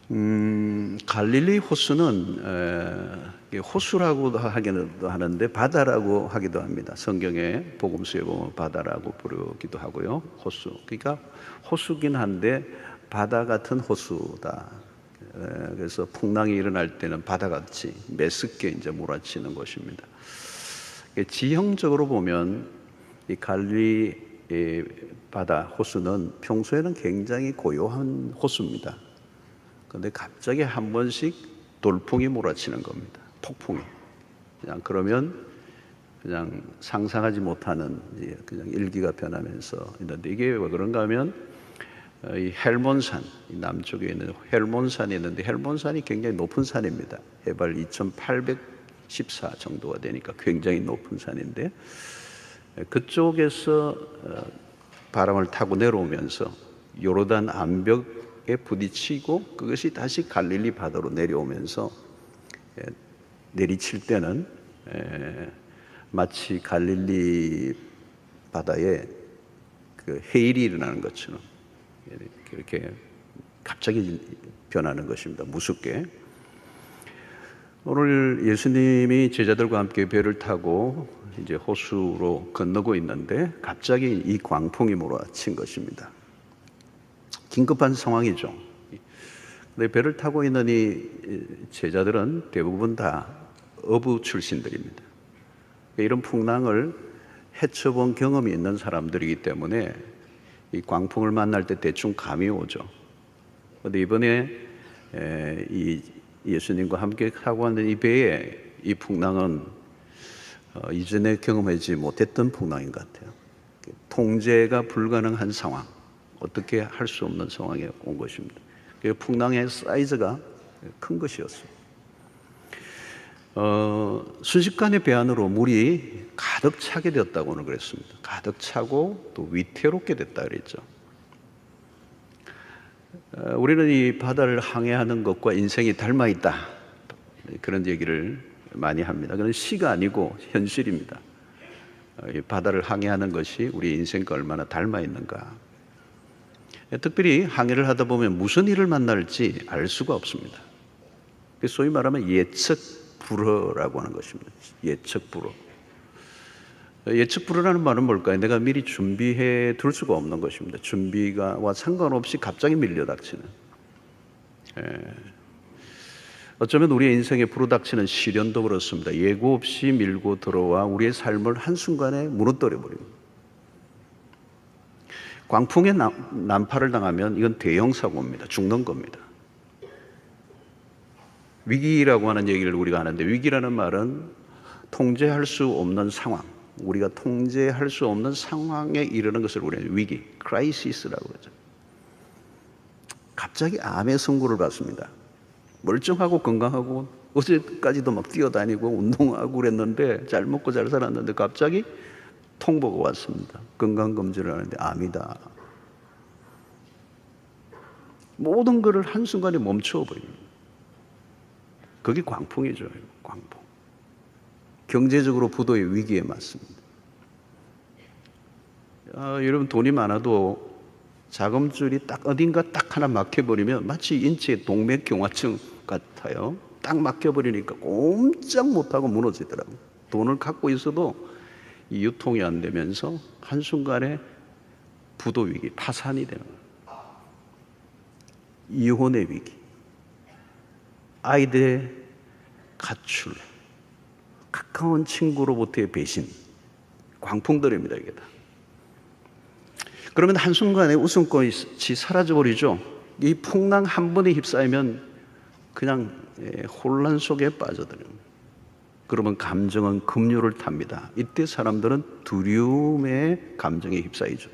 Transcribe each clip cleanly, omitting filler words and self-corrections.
갈릴리 호수는 호수라고도 하기도 하는데 바다라고 하기도 합니다. 성경에 복음서에 보면 바다라고 부르기도 하고요. 호수. 그러니까 호수긴 한데 바다 같은 호수다. 그래서 풍랑이 일어날 때는 바다같이 메스게 이제 몰아치는 것입니다. 지형적으로 보면 이 갈릴리 바다 호수는 평소에는 굉장히 고요한 호수입니다. 그런데 갑자기 한 번씩 돌풍이 몰아치는 겁니다. 폭풍이. 그냥 그러면 그냥 상상하지 못하는 그냥 일기가 변하면서 있는데, 이게 왜 그런가 하면 이 헬몬산, 남쪽에 있는 헬몬산이 있는데, 헬몬산이 굉장히 높은 산입니다. 해발 2814 정도가 되니까 굉장히 높은 산인데, 그쪽에서 바람을 타고 내려오면서 요르단 암벽에 부딪히고 그것이 다시 갈릴리 바다로 내려오면서 내리칠 때는 마치 갈릴리 바다에 그 해일이 일어나는 것처럼 이렇게 갑자기 변하는 것입니다. 무섭게. 오늘 예수님이 제자들과 함께 배를 타고 이제 호수로 건너고 있는데 갑자기 이 광풍이 몰아친 것입니다. 긴급한 상황이죠. 근데 배를 타고 있는 이 제자들은 대부분 다 어부 출신들입니다. 이런 풍랑을 헤쳐본 경험이 있는 사람들이기 때문에 이 광풍을 만날 때 대충 감이 오죠. 그런데 이번에 이 예수님과 함께 타고 있는 이 배에 이 풍랑은 이전에 경험하지 못했던 풍랑인 것 같아요. 통제가 불가능한 상황, 어떻게 할 수 없는 상황에 온 것입니다. 풍랑의 사이즈가 큰 것이었어요. 순식간에 배 안으로 물이 가득 차게 되었다고 오늘 그랬습니다. 가득 차고 또 위태롭게 됐다 그랬죠. 우리는 이 바다를 항해하는 것과 인생이 닮아 있다, 그런 얘기를 많이 합니다. 그건 시가 아니고 현실입니다. 이 바다를 항해하는 것이 우리 인생과 얼마나 닮아 있는가. 특별히 항해를 하다 보면 무슨 일을 만날지 알 수가 없습니다. 소위 말하면 예측 불허라고 하는 것입니다. 예측 불허. 예측 불허라는 말은 뭘까요? 내가 미리 준비해 둘 수가 없는 것입니다. 준비와 상관없이 갑자기 밀려닥치는. 어쩌면 우리의 인생에 불어닥치는 시련도 그렇습니다. 예고 없이 밀고 들어와 우리의 삶을 한순간에 무너뜨려 버립니다. 광풍에 난파를 당하면 이건 대형 사고입니다. 죽는 겁니다. 위기라고 하는 얘기를 우리가 하는데, 위기라는 말은 통제할 수 없는 상황, 우리가 통제할 수 없는 상황에 이르는 것을 우리는 위기, 크라이시스라고 하죠. 갑자기 암의 선고를 받습니다. 멀쩡하고 건강하고 어제까지도 막 뛰어다니고 운동하고 그랬는데, 잘 먹고 잘 살았는데 갑자기 통보가 왔습니다. 건강검진을 하는데 암이다. 모든 것을 한순간에 멈춰버립니다. 그게 광풍이죠. 광풍. 경제적으로 부도의 위기에 맞습니다. 여러분, 돈이 많아도 자금줄이 딱 어딘가 딱 하나 막혀버리면 마치 인체의 동맥경화증 같아요. 딱 막혀버리니까 꼼짝 못하고 무너지더라고요. 돈을 갖고 있어도 이 유통이 안 되면서 한순간에 부도 위기, 파산이 되는 거예요. 이혼의 위기, 아이들의 가출, 가까운 친구로부터의 배신, 광풍들입니다, 이게 다. 그러면 한순간에 웃음꽃이 사라져버리죠. 이 풍랑 한 번에 휩싸이면 그냥 혼란 속에 빠져들어요. 그러면 감정은 급류를 탑니다. 이때 사람들은 두려움의 감정에 휩싸이죠.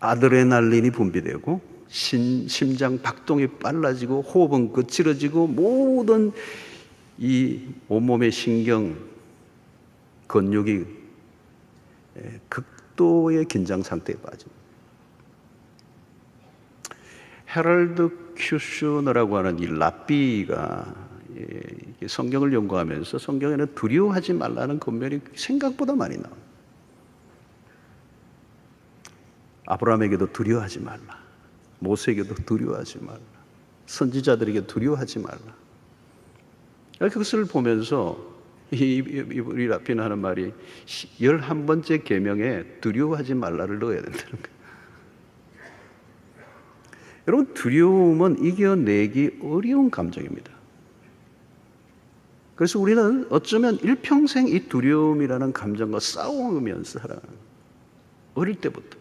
아드레날린이 분비되고 심장 박동이 빨라지고 호흡은 거칠어지고 모든 이 온몸의 신경, 근육이 극도의 긴장 상태에 빠집니다. 헤럴드 큐슈너라고 하는 이 랍비가 성경을 연구하면서 성경에는 두려워하지 말라는 권면이 생각보다 많이 나와요. 아브라함에게도 두려워하지 말라, 모세에게도 두려워하지 말라. 선지자들에게 두려워하지 말라. 그것을 보면서 우리 라피는 하는 말이 11번째 계명에 두려워하지 말라를 넣어야 된다는 거예요. 여러분, 두려움은 이겨내기 어려운 감정입니다. 그래서 우리는 어쩌면 일평생 이 두려움이라는 감정과 싸우면서 살아가는 거예요. 어릴 때부터.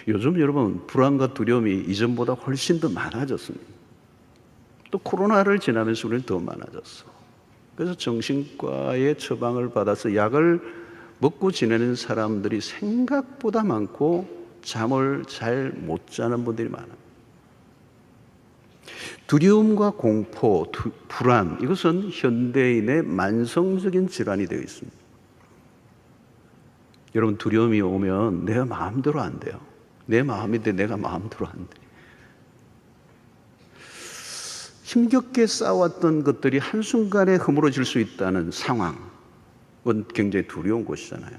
요즘 여러분, 불안과 두려움이 이전보다 훨씬 더 많아졌습니다. 또 코로나를 지나면서 우리는 더 많아졌어. 그래서 정신과의 처방을 받아서 약을 먹고 지내는 사람들이 생각보다 많고 잠을 잘 못 자는 분들이 많아요. 두려움과 공포, 불안, 이것은 현대인의 만성적인 질환이 되어 있습니다. 여러분, 두려움이 오면 내가 마음대로 안 돼요. 내 마음인데 내가 마음대로 안 돼. 힘겹게 싸웠던 것들이 한순간에 허물어질 수 있다는 상황은 굉장히 두려운 것이잖아요.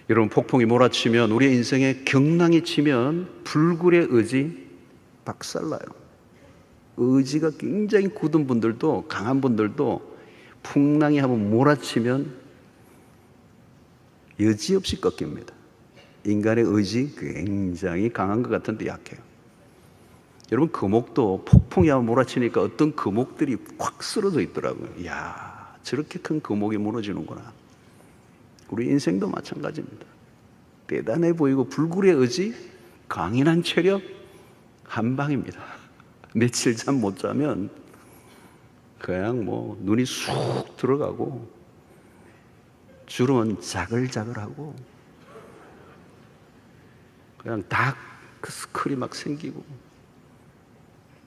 여러분, 폭풍이 몰아치면, 우리의 인생에 경랑이 치면 불굴의 의지 박살나요. 의지가 굉장히 굳은 분들도, 강한 분들도 풍랑이 한번 몰아치면 여지없이 꺾입니다. 인간의 의지 굉장히 강한 것 같은데 약해요. 여러분, 거목도 폭풍이 한번 몰아치니까 어떤 거목들이 확 쓰러져 있더라고요. 이야, 저렇게 큰 거목이 무너지는구나. 우리 인생도 마찬가지입니다. 대단해 보이고 불굴의 의지, 강인한 체력, 한 방입니다. 며칠 잠 못 자면 그냥 눈이 쑥 들어가고 주름은 자글자글하고 그냥 다크스클이 막 생기고,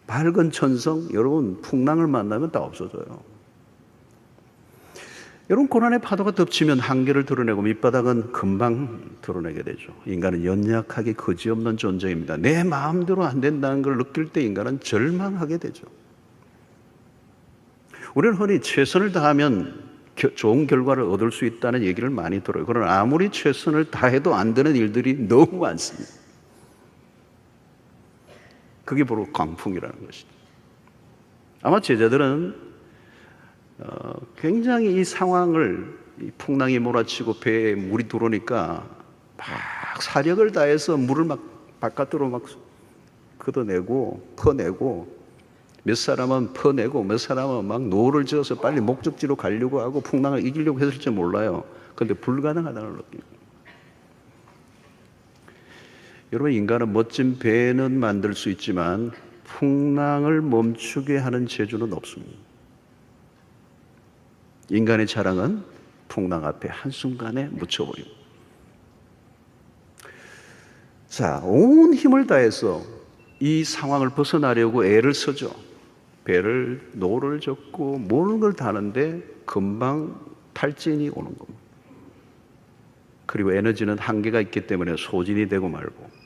밝은 천성, 여러분 풍랑을 만나면 다 없어져요. 여러분, 고난의 파도가 덮치면 한계를 드러내고 밑바닥은 금방 드러내게 되죠. 인간은 연약하게 거지없는 존재입니다. 내 마음대로 안 된다는 걸 느낄 때 인간은 절망하게 되죠. 우리는 흔히 최선을 다하면 좋은 결과를 얻을 수 있다는 얘기를 많이 들어요. 그러나 아무리 최선을 다해도 안 되는 일들이 너무 많습니다. 그게 바로 광풍이라는 것이죠. 아마 제자들은 굉장히 이 상황을, 이 풍랑이 몰아치고 배에 물이 들어오니까 막 사력을 다해서 물을 막 바깥으로 막 걷어내고 퍼내고, 몇 사람은 퍼내고 몇 사람은 막 노를 지어서 빨리 목적지로 가려고 하고 풍랑을 이기려고 했을지 몰라요. 그런데 불가능하다는 느낌. 여러분, 인간은 멋진 배는 만들 수 있지만 풍랑을 멈추게 하는 재주는 없습니다. 인간의 자랑은 풍랑 앞에 한순간에 묻혀버립니다. 자, 온 힘을 다해서 이 상황을 벗어나려고 애를 쓰죠. 배를 노를 젓고 모든 걸 다는데 금방 탈진이 오는 겁니다. 그리고 에너지는 한계가 있기 때문에 소진이 되고 말고.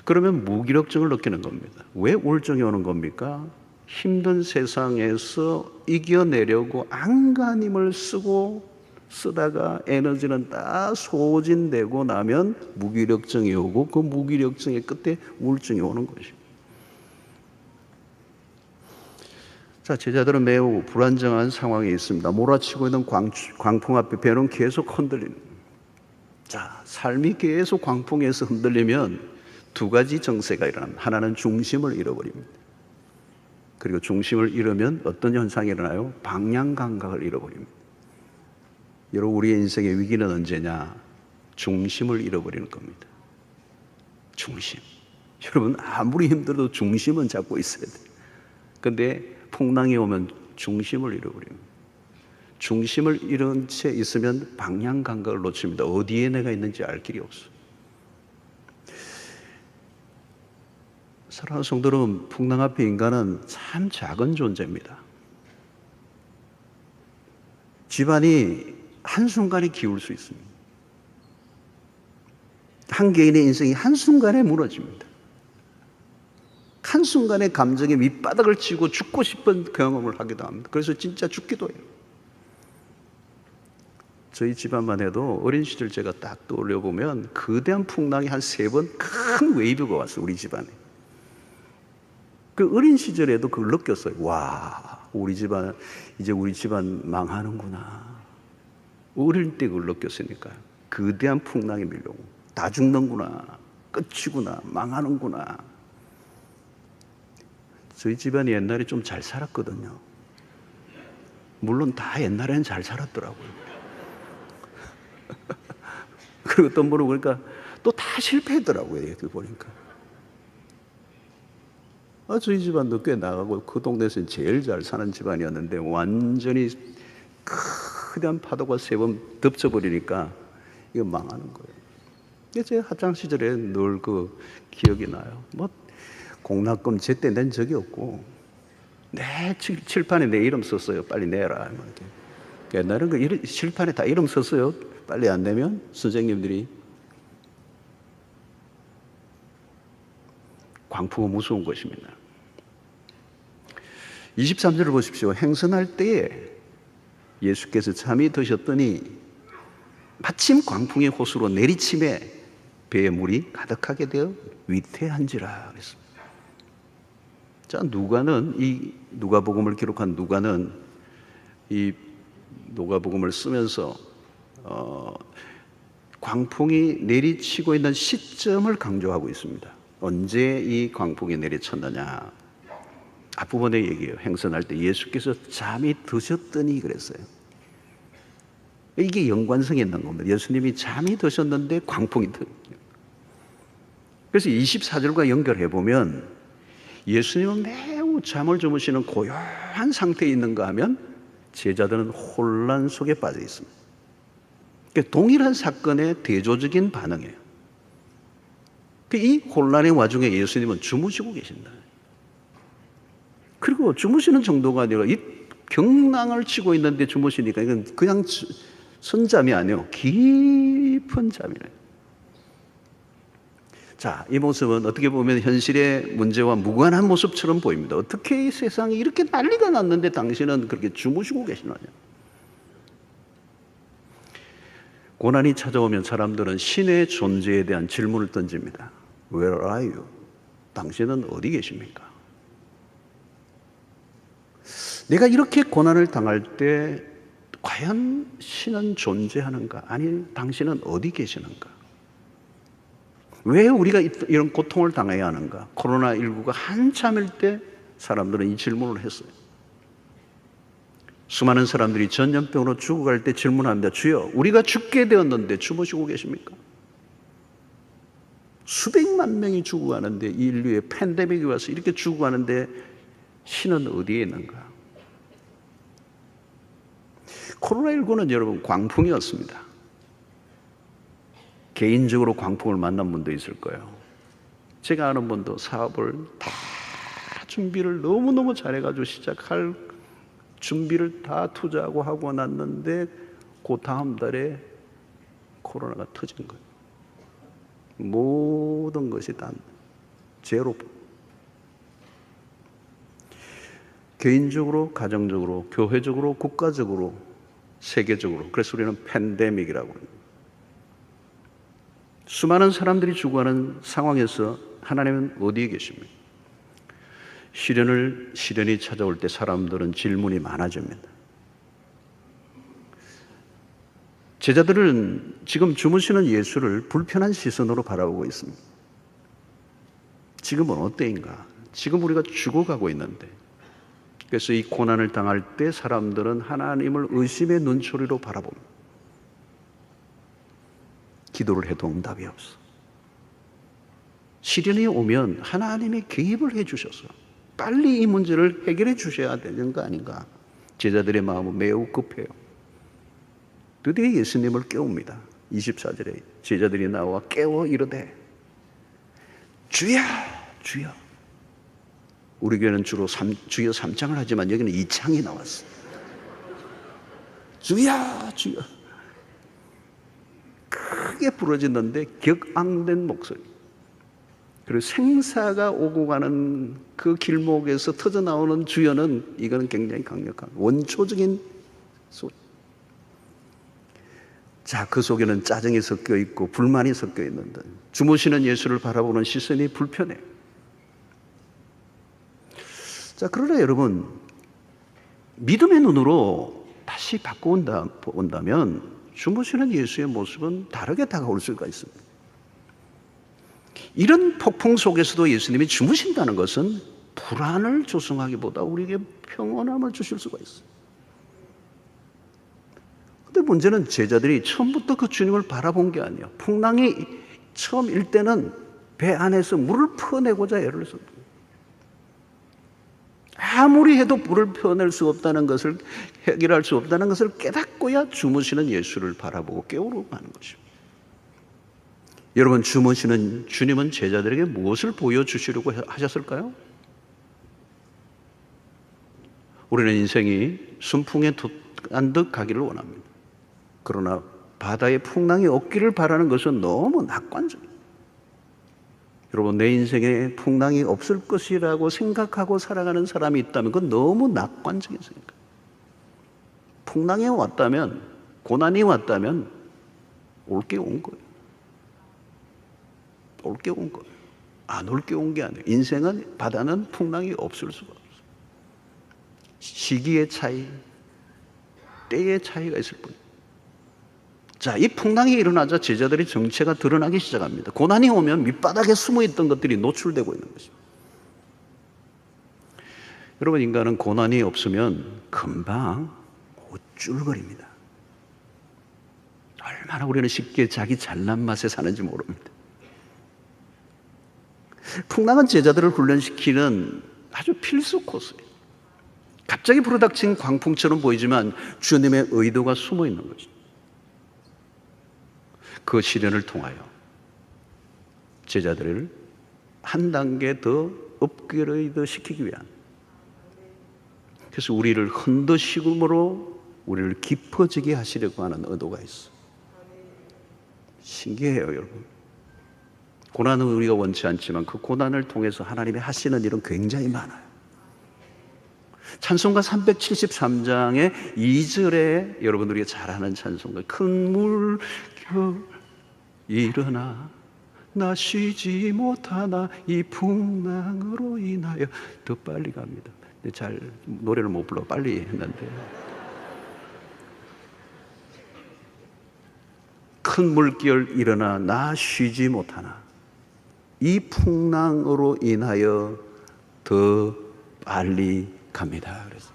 그러면 무기력증을 느끼는 겁니다. 왜 우울증이 오는 겁니까? 힘든 세상에서 이겨내려고 안간힘을 쓰다가 에너지는 다 소진되고 나면 무기력증이 오고, 그 무기력증의 끝에 우울증이 오는 것입니다. 자, 제자들은 매우 불안정한 상황에 있습니다. 몰아치고 있는 광풍 앞에 배는 계속 흔들리는. 자, 삶이 계속 광풍에서 흔들리면 두 가지 정세가 일어납니다. 하나는 중심을 잃어버립니다. 그리고 중심을 잃으면 어떤 현상이 일어나요? 방향 감각을 잃어버립니다. 여러분, 우리의 인생의 위기는 언제냐? 중심을 잃어버리는 겁니다. 중심. 여러분, 아무리 힘들어도 중심은 잡고 있어야 돼요. 그런데 풍랑이 오면 중심을 잃어버립니다. 중심을 잃은 채 있으면 방향 감각을 놓칩니다. 어디에 내가 있는지 알 길이 없어요. 사랑하는 성도 여러분, 풍랑 앞에 인간은 참 작은 존재입니다. 집안이 한순간에 기울 수 있습니다. 한 개인의 인생이 한순간에 무너집니다. 한순간에 감정의 밑바닥을 치고 죽고 싶은 경험을 하기도 합니다. 그래서 진짜 죽기도 해요. 저희 집안만 해도 어린 시절 제가 딱 떠올려 보면 거대한 풍랑이 한 3번 큰 웨이브가 왔어요, 우리 집안에. 그 어린 시절에도 그걸 느꼈어요. 와, 이제 우리 집안 망하는구나. 어릴 때 그걸 느꼈으니까요. 거대한 풍랑이 밀려오고 다 죽는구나, 끝이구나, 망하는구나. 저희 집안이 옛날에 좀 잘 살았거든요. 물론 다 옛날에는 잘 살았더라고요. 그리고 또 물어보니까 또 다 실패했더라고요. 그 보니까. 저희 집안도 꽤 나가고 그 동네에서 제일 잘 사는 집안이었는데 완전히 크던 파도가 3번 덮쳐버리니까 이거 망하는 거예요. 제 학창 시절에 늘 그 기억이 나요. 뭐 공납금 제때 낸 적이 없고 칠판에 내 이름 썼어요. 빨리 내라. 옛날에는 그 칠판에 다 이름 썼어요. 빨리 안 내면 선생님들이. 광풍은 무서운 것입니다. 23절을 보십시오. 행선할 때에 예수께서 잠이 드셨더니 마침 광풍의 호수로 내리침에 배에 물이 가득하게 되어 위태한지라 그랬습니다. 자, 이 누가복음을 기록한 누가는 이 누가복음을 쓰면서 광풍이 내리치고 있는 시점을 강조하고 있습니다. 언제 이 광풍이 내리쳤느냐? 앞부분에 얘기해요. 행선할 때 예수께서 잠이 드셨더니 그랬어요. 이게 연관성이 있는 겁니다. 예수님이 잠이 드셨는데 광풍이 그래서 24절과 연결해 보면 예수님은 매우 잠을 주무시는 고요한 상태에 있는가 하면 제자들은 혼란 속에 빠져 있습니다. 그러니까 동일한 사건의 대조적인 반응이에요. 이 혼란의 와중에 예수님은 주무시고 계신다. 그리고 주무시는 정도가 아니라 이 경랑을 치고 있는데 주무시니까 이건 그냥 선잠이 아니에요. 깊은 잠이래요. 자, 이 모습은 어떻게 보면 현실의 문제와 무관한 모습처럼 보입니다. 어떻게 이 세상이 이렇게 난리가 났는데 당신은 그렇게 주무시고 계시느냐? 고난이 찾아오면 사람들은 신의 존재에 대한 질문을 던집니다. Where are you? 당신은 어디 계십니까? 내가 이렇게 고난을 당할 때 과연 신은 존재하는가? 아니, 당신은 어디 계시는가? 왜 우리가 이런 고통을 당해야 하는가? 코로나19가 한참일 때 사람들은 이 질문을 했어요. 수많은 사람들이 전염병으로 죽어갈 때 질문합니다. 주여, 우리가 죽게 되었는데 주무시고 계십니까? 수백만 명이 죽어가는데, 이 인류의 팬데믹이 와서 이렇게 죽어가는데 신은 어디에 있는가? 코로나19는 여러분 광풍이었습니다. 개인적으로 광풍을 만난 분도 있을 거예요. 제가 아는 분도 사업을 다 준비를 너무너무 잘해가지고 시작할 준비를 다 투자하고 하고 났는데 그 다음 달에 코로나가 터진 거예요. 모든 것이 다 제로. 개인적으로, 가정적으로, 교회적으로, 국가적으로, 세계적으로. 그래서 우리는 팬데믹이라고 합니다. 수많은 사람들이 죽어가는 상황에서 하나님은 어디에 계십니까? 시련이 찾아올 때 사람들은 질문이 많아집니다. 제자들은 지금 주무시는 예수를 불편한 시선으로 바라보고 있습니다. 지금은 어때인가? 지금 우리가 죽어가고 있는데. 그래서 이 고난을 당할 때 사람들은 하나님을 의심의 눈초리로 바라봅니다. 기도를 해도 응답이 없어. 시련이 오면 하나님이 개입을 해 주셔서 빨리 이 문제를 해결해 주셔야 되는 거 아닌가? 제자들의 마음은 매우 급해요. 드디어 예수님을 깨웁니다. 24절에 제자들이 나와 깨워 이르되 주여 주여. 우리 교회는 주로 주여 3창을 하지만 여기는 2창이 나왔어. 주여 주여. 크게 부러지는데 격앙된 목소리. 그리고 생사가 오고 가는 그 길목에서 터져나오는 주여는 이거는 굉장히 강력한 원초적인 소리. 자, 그 속에는 짜증이 섞여 있고 불만이 섞여 있는데 주무시는 예수를 바라보는 시선이 불편해요. 자, 그러나 여러분, 믿음의 눈으로 다시 바꿔본다면 주무시는 예수의 모습은 다르게 다가올 수가 있습니다. 이런 폭풍 속에서도 예수님이 주무신다는 것은 불안을 조성하기보다 우리에게 평온함을 주실 수가 있어요. 근데 문제는 제자들이 처음부터 그 주님을 바라본 게 아니에요. 풍랑이 처음일 때는 배 안에서 물을 퍼내고자 애를 썼다. 아무리 해도 물을 퍼낼 수 없다는 것을, 해결할 수 없다는 것을 깨닫고야 주무시는 예수를 바라보고 깨우려고 하는 것입니다. 여러분, 주무시는 주님은 제자들에게 무엇을 보여주시려고 하셨을까요? 우리는 인생이 순풍에 안 듯 가기를 원합니다. 그러나 바다에 풍랑이 없기를 바라는 것은 너무 낙관적이에요. 여러분, 내 인생에 풍랑이 없을 것이라고 생각하고 살아가는 사람이 있다면 그건 너무 낙관적인 생각이에요. 풍랑이 왔다면, 고난이 왔다면 올 게 온 거예요. 올 게 온 거예요. 안 올 게 온 게 아니에요. 인생은, 바다는 풍랑이 없을 수가 없어요. 시기의 차이, 때의 차이가 있을 뿐이에요. 자, 이 풍랑이 일어나자 제자들의 정체가 드러나기 시작합니다. 고난이 오면 밑바닥에 숨어있던 것들이 노출되고 있는 것입니다. 여러분, 인간은 고난이 없으면 금방 우쭐거립니다. 얼마나 우리는 쉽게 자기 잘난 맛에 사는지 모릅니다. 풍랑은 제자들을 훈련시키는 아주 필수 코스예요. 갑자기 불어닥친 광풍처럼 보이지만 주님의 의도가 숨어 있는 것이죠. 그 시련을 통하여 제자들을 한 단계 더 업그레이드 시키기 위한, 그래서 우리를 흔드시금으로 우리를 깊어지게 하시려고 하는 의도가 있어. 신기해요, 여러분. 고난은 우리가 원치 않지만 그 고난을 통해서 하나님이 하시는 일은 굉장히 많아요. 찬송가 373장의 2절에 여러분들이 잘 아는 찬송가, 큰 물결 일어나 나 쉬지 못하나 이 풍랑으로 인하여, 더 빨리 갑니다. 잘 노래를 못 불러 빨리 했는데, 큰 물결 일어나 나 쉬지 못하나 이 풍랑으로 인하여 더 빨리 갑니다. 그래서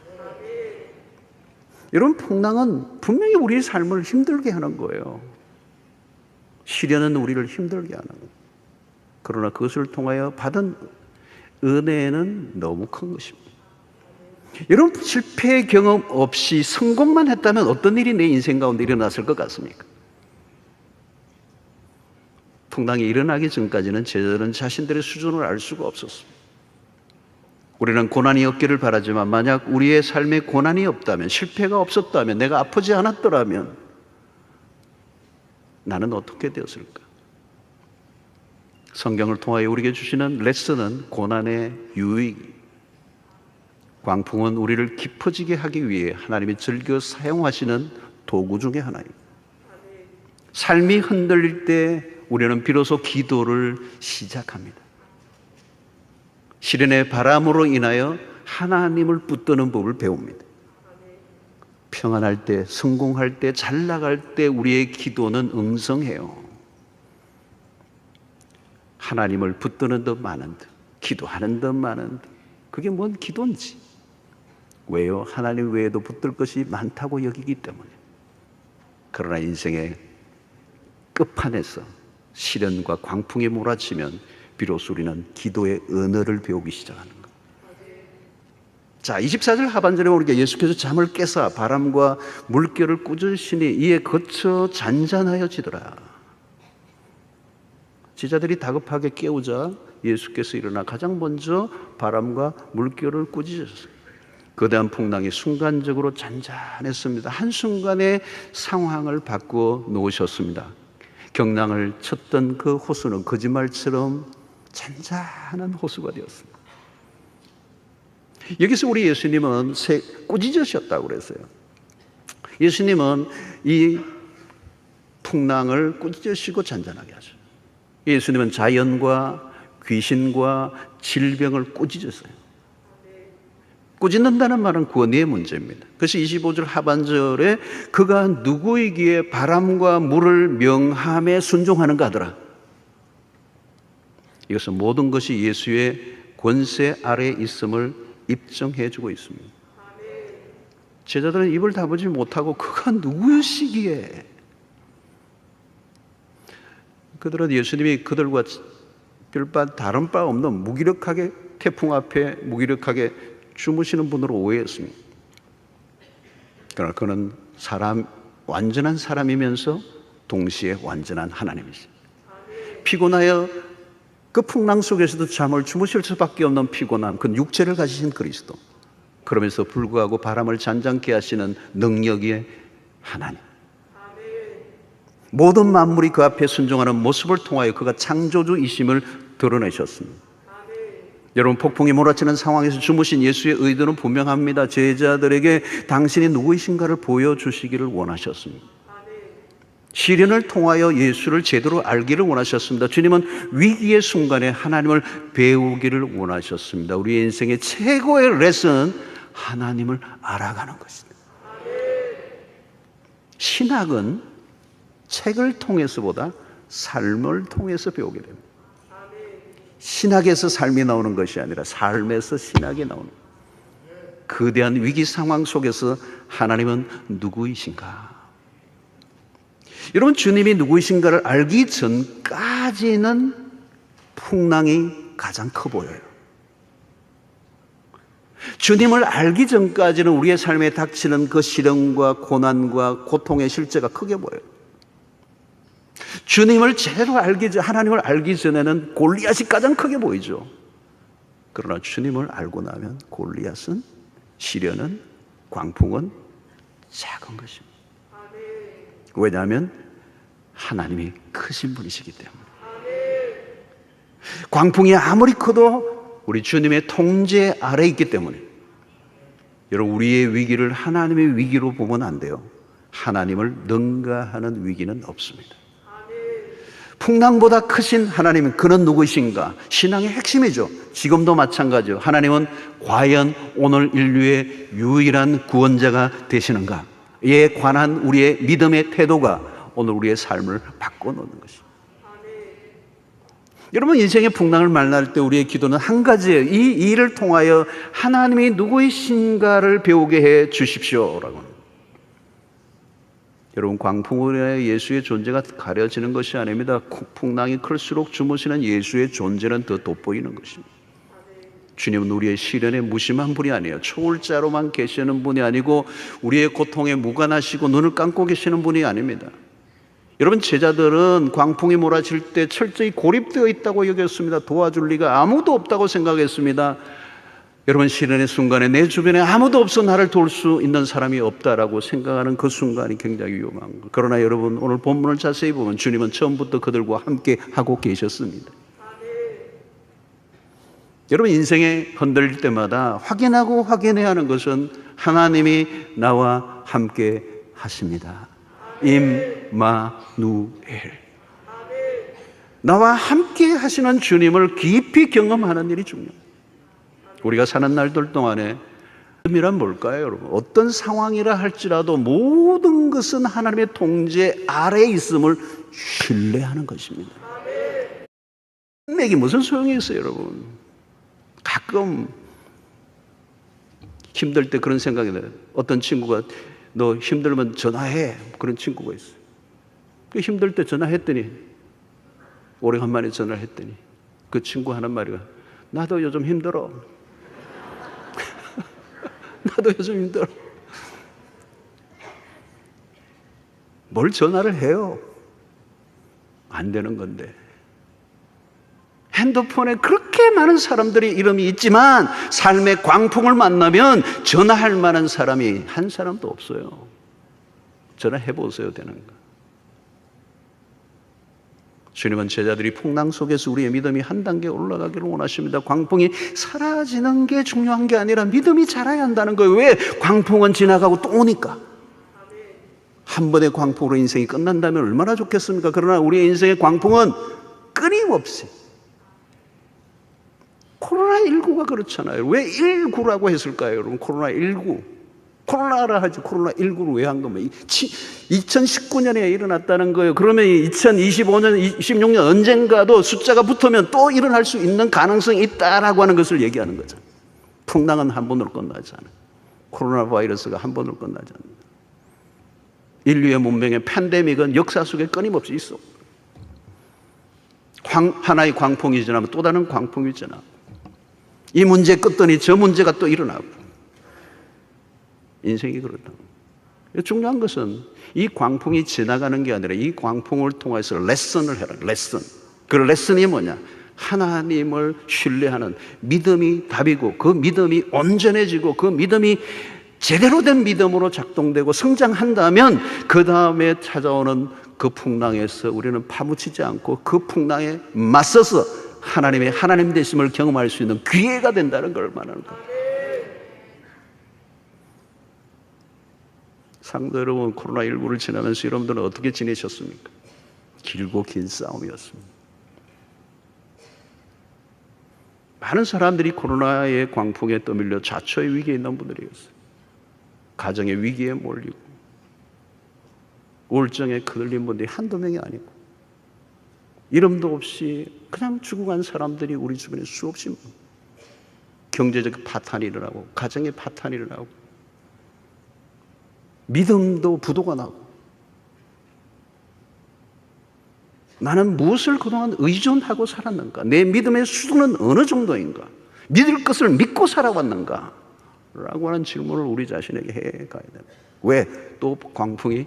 여러분, 풍랑은 분명히 우리의 삶을 힘들게 하는 거예요. 시련은 우리를 힘들게 하는 거예요. 그러나 그것을 통하여 받은 은혜는 너무 큰 것입니다. 여러분, 실패 경험 없이 성공만 했다면 어떤 일이 내 인생 가운데 일어났을 것 같습니까? 풍랑이 일어나기 전까지는 제자들은 자신들의 수준을 알 수가 없었습니다. 우리는 고난이 없기를 바라지만 만약 우리의 삶에 고난이 없다면, 실패가 없었다면, 내가 아프지 않았더라면 나는 어떻게 되었을까? 성경을 통하여 우리에게 주시는 레슨은 고난의 유익, 광풍은 우리를 깊어지게 하기 위해 하나님이 즐겨 사용하시는 도구 중에 하나입니다. 삶이 흔들릴 때 우리는 비로소 기도를 시작합니다. 시련의 바람으로 인하여 하나님을 붙드는 법을 배웁니다. 평안할 때, 성공할 때, 잘 나갈 때 우리의 기도는 응성해요. 하나님을 붙드는 듯 마는 듯, 기도하는 듯 마는 듯. 그게 뭔 기도인지. 왜요? 하나님 외에도 붙들 것이 많다고 여기기 때문에. 그러나 인생의 끝판에서 시련과 광풍이 몰아치면 비로소 우리는 기도의 언어를 배우기 시작하는 것. 자, 24절 하반절에 보니까 예수께서 잠을 깨사 바람과 물결을 꾸짖으시니 이에 거쳐 잔잔하여지더라. 제자들이 다급하게 깨우자 예수께서 일어나 가장 먼저 바람과 물결을 꾸짖으셨어요. 거대한 풍랑이 순간적으로 잔잔했습니다. 한순간에 상황을 바꾸어 놓으셨습니다. 경랑을 쳤던 그 호수는 거짓말처럼 잔잔한 호수가 되었습니다. 여기서 우리 예수님은 꾸짖으셨다고 그랬어요. 예수님은 이 풍랑을 꾸짖으시고 잔잔하게 하셔요. 예수님은 자연과 귀신과 질병을 꾸짖으세요. 꾸짖는다는 말은 권위의 문제입니다. 그래서 25절 하반절에 그가 누구이기에 바람과 물을 명함에 순종하는가 하더라. 이것은 모든 것이 예수의 권세 아래에 있음을 입증해 주고 있습니다. 제자들은 입을 다물지 못하고 그가 누구시기에, 그들은 예수님이 그들과 별반 다른 바 없는 무기력하게 태풍 앞에 무기력하게 주무시는 분으로 오해했습니다. 그러나 그는 완전한 사람이면서 동시에 완전한 하나님이십니다. 피곤하여 그 풍랑 속에서도 잠을 주무실 수밖에 없는 피곤함, 그 육체를 가지신 그리스도, 그러면서 불구하고 바람을 잔잔케 하시는 능력의 하나님, 모든 만물이 그 앞에 순종하는 모습을 통하여 그가 창조주이심을 드러내셨습니다. 여러분, 폭풍이 몰아치는 상황에서 주무신 예수의 의도는 분명합니다. 제자들에게 당신이 누구이신가를 보여주시기를 원하셨습니다. 시련을 통하여 예수를 제대로 알기를 원하셨습니다. 주님은 위기의 순간에 하나님을 배우기를 원하셨습니다. 우리의 인생의 최고의 레슨은 하나님을 알아가는 것입니다. 신학은 책을 통해서보다 삶을 통해서 배우게 됩니다. 신학에서 삶이 나오는 것이 아니라 삶에서 신학이 나오는 거예요. 거대한 위기 상황 속에서 하나님은 누구이신가? 여러분, 주님이 누구이신가를 알기 전까지는 풍랑이 가장 커 보여요. 주님을 알기 전까지는 우리의 삶에 닥치는 그 시련과 고난과 고통의 실제가 크게 보여요. 주님을 제대로 하나님을 알기 전에는 골리앗이 가장 크게 보이죠. 그러나 주님을 알고 나면 골리앗은, 시련은, 광풍은 작은 것입니다. 왜냐하면 하나님이 크신 분이시기 때문에. 광풍이 아무리 커도 우리 주님의 통제 아래에 있기 때문에. 여러분, 우리의 위기를 하나님의 위기로 보면 안 돼요. 하나님을 능가하는 위기는 없습니다. 풍랑보다 크신 하나님, 그는 누구이신가? 신앙의 핵심이죠. 지금도 마찬가지죠. 하나님은 과연 오늘 인류의 유일한 구원자가 되시는가? 이에 관한 우리의 믿음의 태도가 오늘 우리의 삶을 바꿔놓는 것입니다. 여러분, 인생의 풍랑을 만날 때 우리의 기도는 한 가지예요. 이 일을 통하여 하나님이 누구이신가를 배우게 해 주십시오라고. 여러분, 광풍으로 예수의 존재가 가려지는 것이 아닙니다. 풍랑이 클수록 주무시는 예수의 존재는 더 돋보이는 것입니다. 주님은 우리의 시련에 무심한 분이 아니에요. 초월자로만 계시는 분이 아니고 우리의 고통에 무관하시고 눈을 감고 계시는 분이 아닙니다. 여러분, 제자들은 광풍이 몰아칠 때 철저히 고립되어 있다고 여겼습니다. 도와줄 리가 아무도 없다고 생각했습니다. 여러분, 시련의 순간에 내 주변에 아무도 없어 나를 도울 수 있는 사람이 없다라고 생각하는 그 순간이 굉장히 위험한 거예요. 그러나 여러분, 오늘 본문을 자세히 보면 주님은 처음부터 그들과 함께 하고 계셨습니다. 여러분, 인생에 흔들릴 때마다 확인하고 확인해야 하는 것은 하나님이 나와 함께 하십니다. 임마누엘. 나와 함께 하시는 주님을 깊이 경험하는 일이 중요해요. 우리가 사는 날들 동안에 믿음이란 뭘까요, 여러분? 어떤 상황이라 할지라도 모든 것은 하나님의 통제 아래에 있음을 신뢰하는 것입니다. 인맥이 무슨 소용이 있어요, 여러분? 가끔 힘들 때 그런 생각이 나요. 어떤 친구가 너 힘들면 전화해, 그런 친구가 있어요. 힘들 때 전화했더니, 오래간만에 전화를 했더니 그 친구 하는 말이, 나도 요즘 힘들어. 나도 요즘 힘들어. 뭘 전화를 해요? 안 되는 건데. 핸드폰에 그렇게 많은 사람들이 이름이 있지만 삶의 광풍을 만나면 전화할 만한 사람이 한 사람도 없어요. 전화해 보세요, 되는가? 주님은 제자들이 풍랑 속에서 우리의 믿음이 한 단계 올라가기를 원하십니다. 광풍이 사라지는 게 중요한 게 아니라 믿음이 자라야 한다는 거예요. 왜? 광풍은 지나가고 또 오니까. 한 번의 광풍으로 인생이 끝난다면 얼마나 좋겠습니까? 그러나 우리의 인생의 광풍은 끊임없이, 코로나19가 그렇잖아요. 왜 19라고 했을까요, 여러분? 코로나19. 코로나라 하지, 코로나19를 왜 한 겁니까? 2019년에 일어났다는 거예요. 그러면 2025년, 26년 언젠가도 숫자가 붙으면 또 일어날 수 있는 가능성이 있다라고 하는 것을 얘기하는 거죠. 풍랑은 한 번으로 끝나지 않아요. 코로나 바이러스가 한 번으로 끝나지 않습니다. 인류의 문명의 팬데믹은 역사 속에 끊임없이 있어. 하나의 광풍이 지나면 또 다른 광풍이 지나고, 이 문제 끄더니 저 문제가 또 일어나고, 인생이 그렇다. 중요한 것은 이 광풍이 지나가는 게 아니라 이 광풍을 통해서 레슨을 해라. 레슨. 그 레슨이 뭐냐? 하나님을 신뢰하는 믿음이 답이고, 그 믿음이 온전해지고, 그 믿음이 제대로 된 믿음으로 작동되고 성장한다면 그 다음에 찾아오는 그 풍랑에서 우리는 파묻히지 않고 그 풍랑에 맞서서 하나님의 하나님 되심을 경험할 수 있는 기회가 된다는 걸 말하는 거예요. 상도 여러분, 코로나19를 지나면서 여러분들은 어떻게 지내셨습니까? 길고 긴 싸움이었습니다. 많은 사람들이 코로나의 광풍에 떠밀려 자초의 위기에 있는 분들이었어요. 가정의 위기에 몰리고 우울증에 거들린 분들이 한두 명이 아니고, 이름도 없이 그냥 죽어간 사람들이 우리 주변에 수없이 많아요. 경제적 파탄이 일어나고, 가정의 파탄이 일어나고, 믿음도 부도가 나고, 나는 무엇을 그동안 의존하고 살았는가? 내 믿음의 수준은 어느 정도인가? 믿을 것을 믿고 살아왔는가? 라고 하는 질문을 우리 자신에게 해가야 됩니다. 왜? 또 광풍이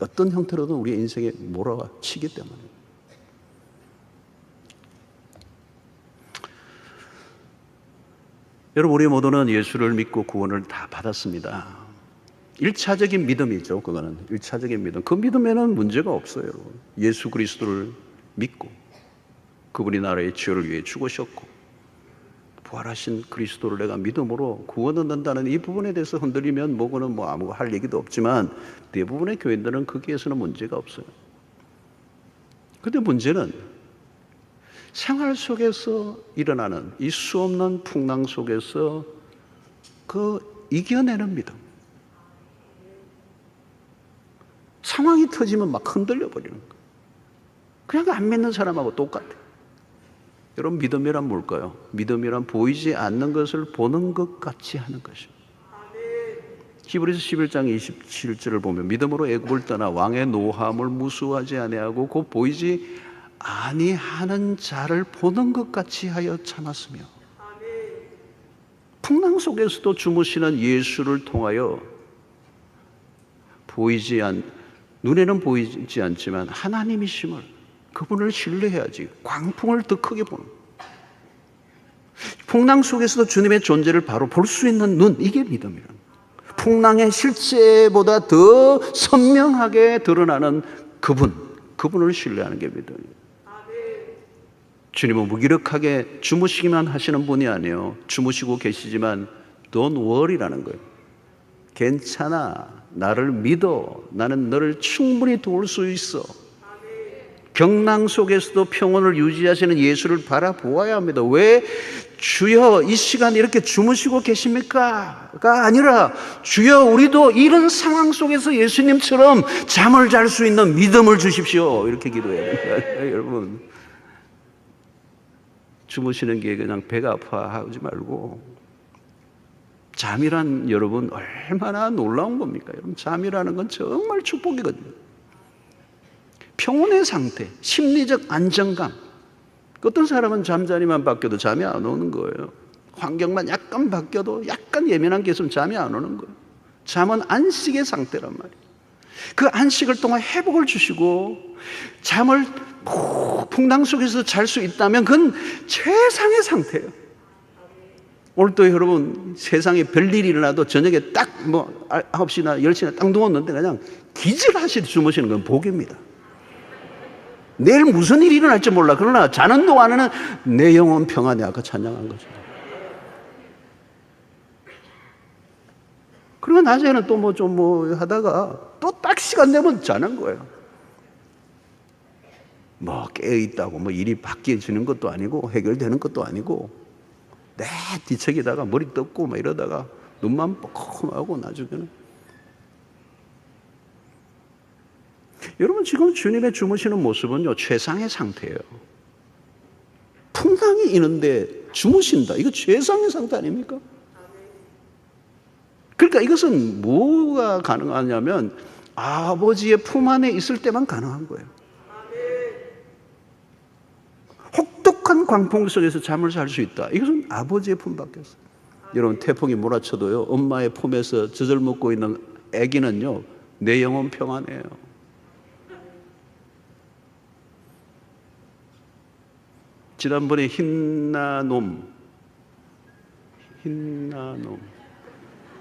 어떤 형태로든 우리 인생에 몰아치기 때문에. 여러분, 우리 모두는 예수를 믿고 구원을 다 받았습니다. 1차적인 믿음이죠. 그거는 1차적인 믿음. 그 믿음에는 문제가 없어요, 여러분. 예수 그리스도를 믿고 그분이 나라의 죄를 위해 죽으셨고 부활하신 그리스도를 내가 믿음으로 구원 얻는다는 이 부분에 대해서 흔들리면 뭐고는 아무 할 얘기도 없지만, 대부분의 교인들은 거기에서는 문제가 없어요. 그런데 문제는 생활 속에서 일어나는 이 수없는 풍랑 속에서 그 이겨내는 믿음. 상황이 터지면 막 흔들려 버리는 거예요. 그냥 안 믿는 사람하고 똑같아요. 여러분, 믿음이란 뭘까요? 믿음이란 보이지 않는 것을 보는 것 같이 하는 것입니다. 히브리서 11장 27절을 보면, 믿음으로 애굽을 떠나 왕의 노함을 무수하지 아니하고 곧 보이지 아니하는 자를 보는 것 같이 하여 참았으며. 풍랑 속에서도 주무시는 예수를 통하여 눈에는 보이지 않지만 하나님이심을, 그분을 신뢰해야지 광풍을 더 크게 보는, 풍랑 속에서도 주님의 존재를 바로 볼 수 있는 눈, 이게 믿음이란 거예요. 풍랑의 실제보다 더 선명하게 드러나는 그분을 신뢰하는 게 믿음이에요. 주님은 무기력하게 주무시기만 하시는 분이 아니에요. 주무시고 계시지만 Don't worry라는 거예요. 괜찮아, 나를 믿어, 나는 너를 충분히 도울 수 있어. 경랑 속에서도 평온을 유지하시는 예수를 바라보아야 합니다. 왜? 주여, 이 시간 이렇게 주무시고 계십니까? 가 아니라, 주여, 우리도 이런 상황 속에서 예수님처럼 잠을 잘 수 있는 믿음을 주십시오. 이렇게 기도해야 됩니다. 여러분, 주무시는 게 그냥 배가 아파하지 말고, 잠이란 여러분 얼마나 놀라운 겁니까? 여러분, 잠이라는 건 정말 축복이거든요. 평온의 상태, 심리적 안정감. 어떤 사람은 잠자리만 바뀌어도 잠이 안 오는 거예요. 환경만 약간 바뀌어도 약간 예민한 게 있으면 잠이 안 오는 거예요. 잠은 안식의 상태란 말이에요. 그 안식을 통해 회복을 주시고 잠을 풍랑 속에서 잘 수 있다면 그건 최상의 상태예요. 오늘도 여러분, 세상에 별일이 일어나도 저녁에 딱 9시나 10시나 딱 누웠는데 그냥 기절하시듯 주무시는 건 복입니다. 내일 무슨 일이 일어날지 몰라. 그러나 자는 동안에는 내 영혼 평안해. 아까 찬양한 거죠. 그리고 낮에는 또 뭐 좀 뭐 하다가 또 딱 시간 되면 자는 거예요. 뭐 깨어있다고 뭐 일이 바뀌어지는 것도 아니고 해결되는 것도 아니고 내 뒤척이다가 머리 떴고 막 이러다가 눈만 뻑뻑하고 나중에는. 여러분 지금 주님의 주무시는 모습은요 최상의 상태예요. 풍랑이 있는데 주무신다. 이거 최상의 상태 아닙니까? 그러니까 이것은 뭐가 가능하냐면 아버지의 품 안에 있을 때만 가능한 거예요. 혹독한 광풍 속에서 잠을 잘 수 있다. 이것은 아버지의 품밖에 없어요. 여러분 태풍이 몰아쳐도요 엄마의 품에서 젖을 먹고 있는 아기는요 내 영혼 평안해요. 지난번에 힌나놈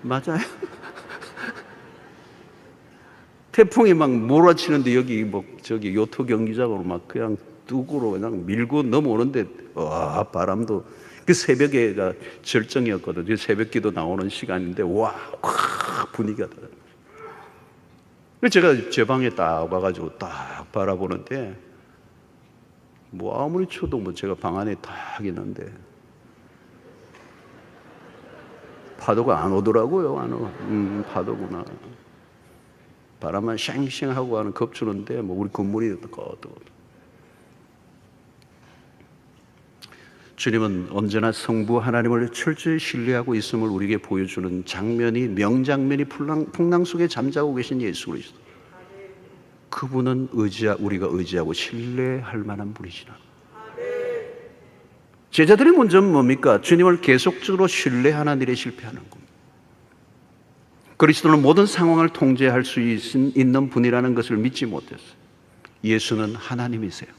맞아요? 태풍이 막 몰아치는데 여기 뭐 저기 요토 경기장으로 막 그냥 뚝으로 그냥 밀고 넘어오는데 와 바람도 그 새벽에 절정이었거든요. 새벽기도 나오는 시간인데 와 분위기가 달라요. 제가 제 방에 딱 와가지고 딱 바라보는데 뭐 아무리 쳐도 뭐 제가 방 안에 딱 있는데 파도가 안 오더라고요. 안 오. 파도구나. 바람만 쉥쉥하고 하는 겁주는데 뭐 우리 건물이 또 주님은 언제나 성부 하나님을 철저히 신뢰하고 있음을 우리에게 보여주는 장면이 명장면이 풍랑 속에 잠자고 계신 예수 그리스도. 그분은 우리가 의지하고 신뢰할 만한 분이시라. 제자들의 문제는 뭡니까? 주님을 계속적으로 신뢰하는 일에 실패하는 겁니다. 그리스도는 모든 상황을 통제할 수 있는 분이라는 것을 믿지 못했어요. 예수는 하나님이세요.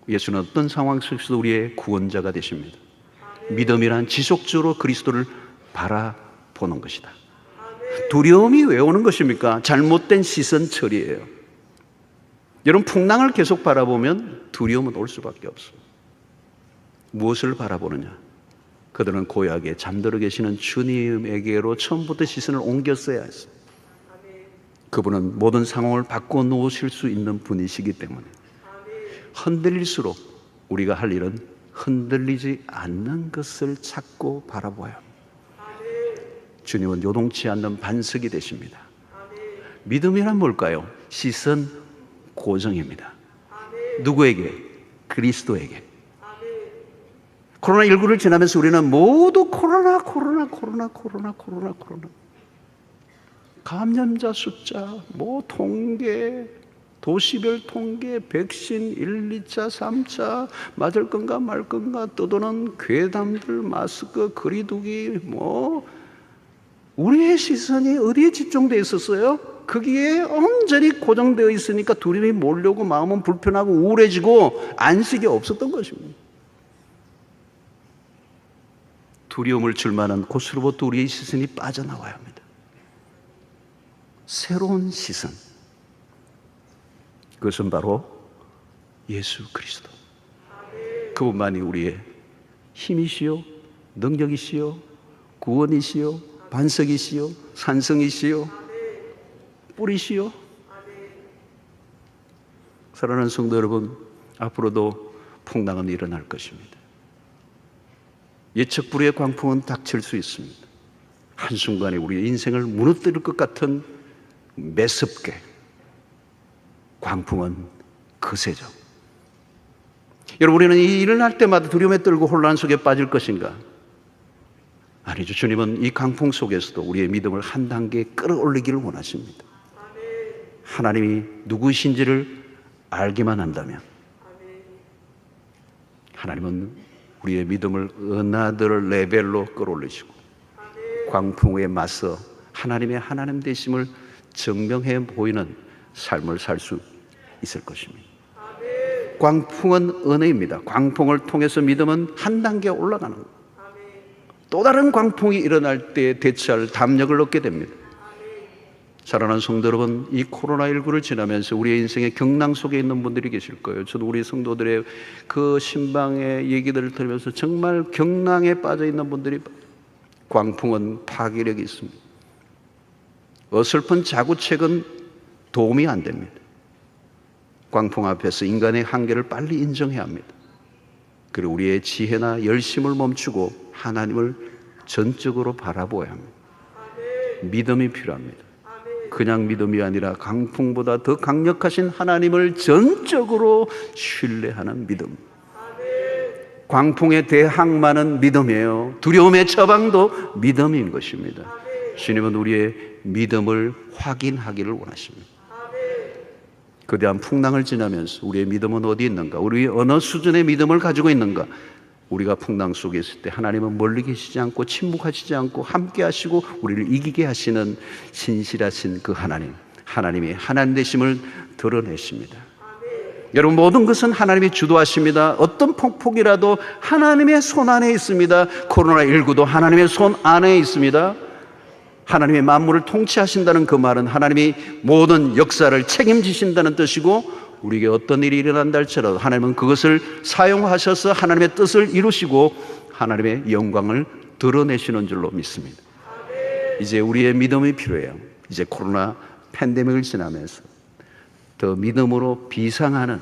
예수는 어떤 상황 속에서도 우리의 구원자가 되십니다. 믿음이란 지속적으로 그리스도를 바라보는 것이다. 두려움이 왜 오는 것입니까? 잘못된 시선 처리예요. 여러분 풍랑을 계속 바라보면 두려움은 올 수밖에 없습니다. 무엇을 바라보느냐? 그들은 고요하게 잠들어 계시는 주님에게로 처음부터 시선을 옮겼어야 했습니다. 그분은 모든 상황을 바꿔 놓으실 수 있는 분이시기 때문에 흔들릴수록 우리가 할 일은 흔들리지 않는 것을 찾고 바라보아야 합니다. 주님은 요동치 않는 반석이 되십니다. 믿음이란 뭘까요? 시선 고정입니다. 누구에게? 그리스도에게. 코로나19를 지나면서 우리는 모두 코로나 감염자 숫자, 뭐 통계, 도시별 통계, 백신 1, 2차, 3차 맞을 건가 말 건가 떠도는 괴담들, 마스크, 거리두기 뭐 우리의 시선이 어디에 집중되어 있었어요? 거기에 온전히 고정되어 있으니까 두려움이 몰려오고 마음은 불편하고 우울해지고 안식이 없었던 것입니다. 두려움을 줄 만한 곳으로부터 우리의 시선이 빠져나와야 합니다. 새로운 시선. 그것은 바로 예수 그리스도. 그분만이 우리의 힘이시요, 능력이시요, 구원이시요, 반석이시요, 산성이시요, 뿌리시요. 사랑하는 성도 여러분, 앞으로도 풍랑은 일어날 것입니다. 예측 불허의 광풍은 닥칠 수 있습니다. 한순간에 우리의 인생을 무너뜨릴 것 같은 매섭게 광풍은 거세죠. 여러분, 우리는 이 일어날 때마다 두려움에 떨고 혼란 속에 빠질 것인가? 아니죠. 주님은 이 강풍 속에서도 우리의 믿음을 한 단계 끌어올리기를 원하십니다. 하나님이 누구신지를 알기만 한다면 하나님은 우리의 믿음을 은하들 레벨로 끌어올리시고 광풍에 맞서 하나님의 하나님 되심을 증명해 보이는 삶을 살 수 있을 것입니다. 광풍은 은혜입니다. 광풍을 통해서 믿음은 한 단계 올라가는 겁니다. 또 다른 광풍이 일어날 때 대처할 담력을 얻게 됩니다. 사랑하는 성도 여러분, 이 코로나19를 지나면서 우리의 인생의 경랑 속에 있는 분들이 계실 거예요. 저도 우리 성도들의 그 신방의 얘기들을 들으면서 정말 경랑에 빠져 있는 분들이 광풍은 파괴력이 있습니다. 어설픈 자구책은 도움이 안 됩니다. 광풍 앞에서 인간의 한계를 빨리 인정해야 합니다. 그리고 우리의 지혜나 열심을 멈추고 하나님을 전적으로 바라보아야 합니다. 믿음이 필요합니다. 그냥 믿음이 아니라 강풍보다 더 강력하신 하나님을 전적으로 신뢰하는 믿음. 광풍에 대항마는 믿음이에요. 두려움의 처방도 믿음인 것입니다. 주님은 우리의 믿음을 확인하기를 원하십니다. 거대한 풍랑을 지나면서 우리의 믿음은 어디 있는가? 우리 어느 수준의 믿음을 가지고 있는가? 우리가 풍랑 속에 있을 때 하나님은 멀리 계시지 않고 침묵하시지 않고 함께 하시고 우리를 이기게 하시는 신실하신 그 하나님, 하나님이 하나님 되심을 드러내십니다. 여러분, 모든 것은 하나님이 주도하십니다. 어떤 폭풍이라도 하나님의 손 안에 있습니다. 코로나19도 하나님의 손 안에 있습니다. 하나님의 만물을 통치하신다는 그 말은 하나님이 모든 역사를 책임지신다는 뜻이고, 우리에게 어떤 일이 일어난다 할지라도 하나님은 그것을 사용하셔서 하나님의 뜻을 이루시고 하나님의 영광을 드러내시는 줄로 믿습니다. 이제 우리의 믿음이 필요해요. 이제 코로나 팬데믹을 지나면서 더 믿음으로 비상하는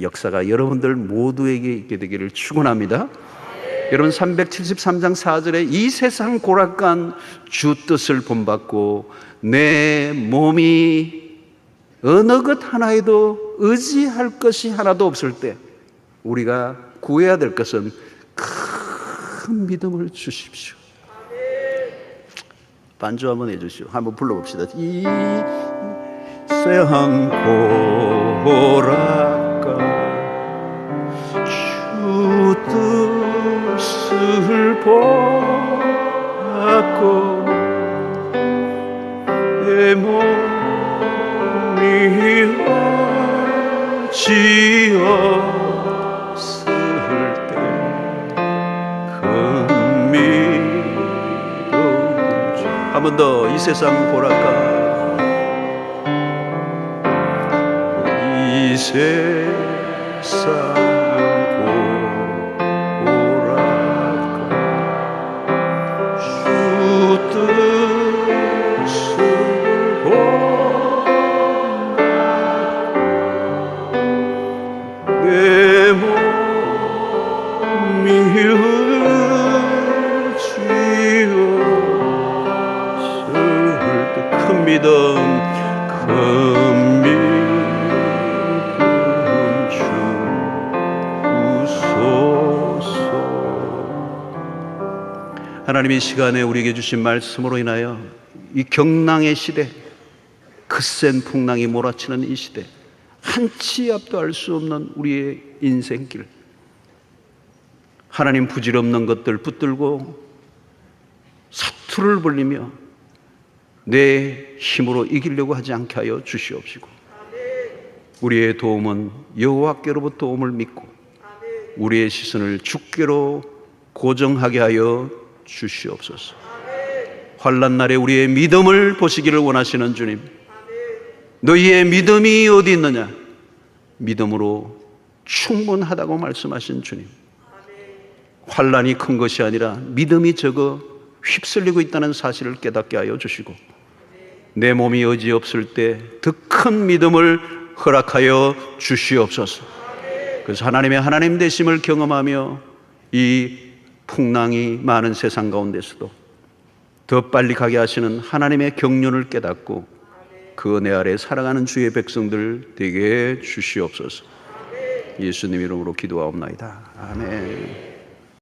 역사가 여러분들 모두에게 있게 되기를 축원합니다. 여러분, 373장 4절에 이 세상 고락간 주 뜻을 본받고 내 몸이 어느 것 하나에도 의지할 것이 하나도 없을 때 우리가 구해야 될 것은 큰 믿음을 주십시오. 반주 한번 해주시오. 한번 불러봅시다. 이 세상 고락간 주 뜻을 본받고 내 몸이 지었을 때 큰 믿음. 한 번 더. 이 세상 고락간 이 세상 하나님이 시간에 우리에게 주신 말씀으로 인하여 이 경랑의 시대, 거센 풍랑이 몰아치는 이 시대, 한치 앞도 알 수 없는 우리의 인생길, 하나님 부질없는 것들 붙들고 사투를 벌리며 내 힘으로 이기려고 하지 않게 하여 주시옵시고, 우리의 도움은 여호와께로부터 도움을 믿고 우리의 시선을 주께로 고정하게 하여 주시옵소서. 환난 날에 우리의 믿음을 보시기를 원하시는 주님, 너희의 믿음이 어디 있느냐? 믿음으로 충분하다고 말씀하신 주님, 환난이 큰 것이 아니라 믿음이 적어 휩쓸리고 있다는 사실을 깨닫게 하여 주시고, 내 몸이 의지 없을 때 더 큰 믿음을 허락하여 주시옵소서. 그래서 하나님의 하나님 되심을 경험하며 이 풍랑이 많은 세상 가운데서도 더 빨리 가게 하시는 하나님의 경륜을 깨닫고 그 은혜 아래 살아가는 주의 백성들 되게 주시옵소서. 예수님 이름으로 기도하옵나이다. 아멘.